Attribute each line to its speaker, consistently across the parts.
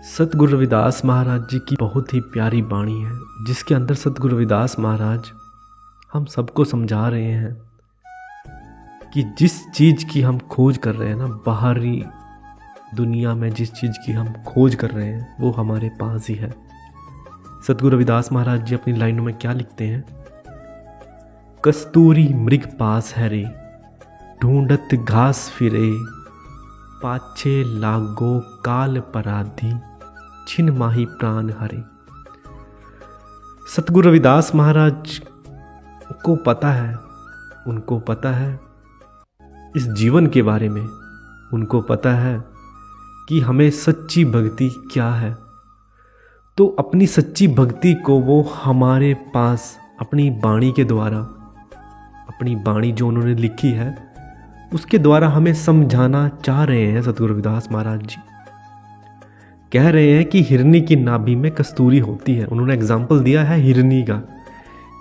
Speaker 1: सतगुरु रविदास महाराज जी की बहुत ही प्यारी वाणी है, जिसके अंदर सतगुरु रविदास महाराज हम सबको समझा रहे हैं कि जिस चीज़ की हम खोज कर रहे हैं ना, बाहरी दुनिया में जिस चीज़ की हम खोज कर रहे हैं वो हमारे पास ही है। सतगुरु रविदास महाराज जी अपनी लाइनों में क्या लिखते हैं? कस्तूरी मृग पास है रे, ढूंढत घास फिरे, पाछे लागो काल पराधी, छिन माही प्राण हरे। सतगुरु रविदास महाराज को पता है, उनको पता है इस जीवन के बारे में, उनको पता है कि हमें सच्ची भक्ति क्या है। तो अपनी सच्ची भक्ति को वो हमारे पास अपनी वाणी के द्वारा, अपनी वाणी जो उन्होंने लिखी है उसके द्वारा हमें समझाना चाह रहे हैं। सतगुरु रविदास महाराज जी कह रहे हैं कि हिरनी की नाभि में कस्तूरी होती है। उन्होंने एग्जाम्पल दिया है हिरनी का,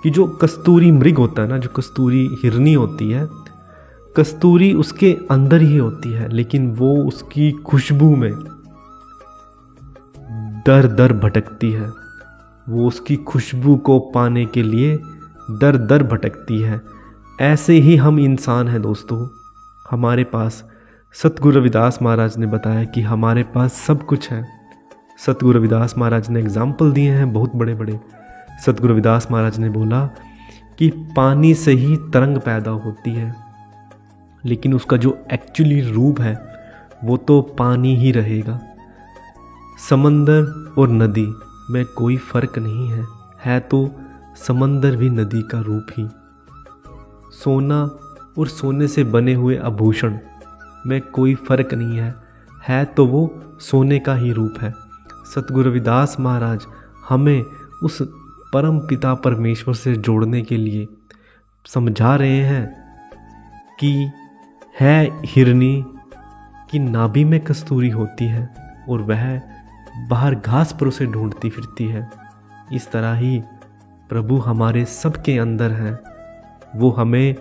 Speaker 1: कि जो कस्तूरी मृग होता है ना, जो कस्तूरी हिरनी होती है, कस्तूरी उसके अंदर ही होती है, लेकिन वो उसकी खुशबू में दर दर भटकती है। वो उसकी खुशबू को पाने के लिए दर दर भटकती है। ऐसे ही हम इंसान हैं दोस्तों। हमारे पास सतगुरु रविदास महाराज ने बताया कि हमारे पास सब कुछ है। सतगुरु रविदास महाराज ने एग्जाम्पल दिए हैं बहुत बड़े बड़े। सतगुरु रविदास महाराज ने बोला कि पानी से ही तरंग पैदा होती है, लेकिन उसका जो एक्चुअली रूप है वो तो पानी ही रहेगा। समंदर और नदी में कोई फर्क नहीं है तो समंदर भी नदी का रूप ही। सोना और सोने से बने हुए आभूषण में कोई फर्क नहीं है तो वो सोने का ही रूप है। सतगुरु रविदास महाराज हमें उस परम पिता परमेश्वर से जोड़ने के लिए समझा रहे हैं कि है हिरनी की नाभि में कस्तूरी होती है और वह बाहर घास पर उसे ढूंढती फिरती है। इस तरह ही प्रभु हमारे सबके अंदर हैं। वो हमें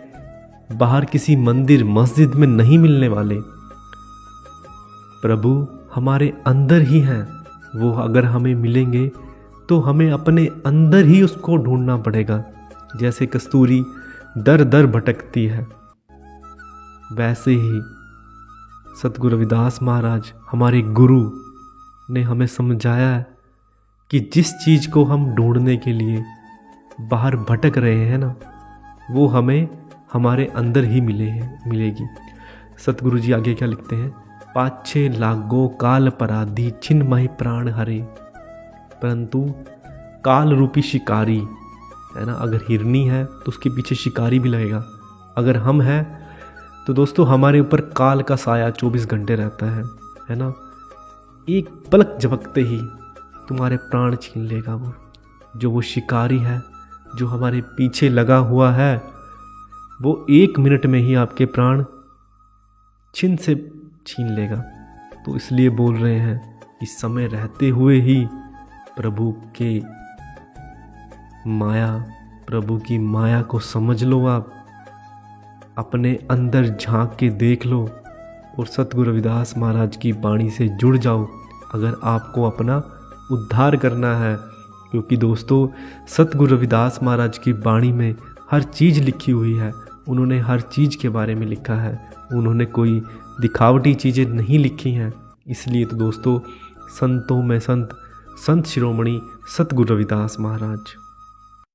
Speaker 1: बाहर किसी मंदिर मस्जिद में नहीं मिलने वाले, प्रभु हमारे अंदर ही हैं। वो अगर हमें मिलेंगे तो हमें अपने अंदर ही उसको ढूंढना पड़ेगा। जैसे कस्तूरी दर दर भटकती है, वैसे ही सतगुरु रविदास महाराज हमारे गुरु ने हमें समझाया है कि जिस चीज़ को हम ढूंढने के लिए बाहर भटक रहे हैं ना, वो हमें हमारे अंदर ही मिलेगी। सतगुरु जी आगे क्या लिखते हैं? पाछे लागो काल पराधी, छिन माही प्राण हरे। परंतु काल रूपी शिकारी है ना, अगर हिरनी है तो उसके पीछे शिकारी भी लगेगा। अगर हम हैं तो दोस्तों हमारे ऊपर काल का साया 24 घंटे रहता है ना। एक पलक झपकते ही तुम्हारे प्राण छीन लेगा वो शिकारी है, जो हमारे पीछे लगा हुआ है, वो 1 मिनट में ही आपके प्राण छीन लेगा। तो इसलिए बोल रहे हैं इस समय रहते हुए ही प्रभु की माया को समझ लो। आप अपने अंदर झांक के देख लो और सतगुरु रविदास महाराज की वाणी से जुड़ जाओ, अगर आपको अपना उद्धार करना है। क्योंकि दोस्तों सतगुरु रविदास महाराज की वाणी में हर चीज़ लिखी हुई है। उन्होंने हर चीज़ के बारे में लिखा है, उन्होंने कोई दिखावटी चीज़ें नहीं लिखी हैं। इसलिए तो दोस्तों संतों में संत शिरोमणि सतगुरु रविदास महाराज।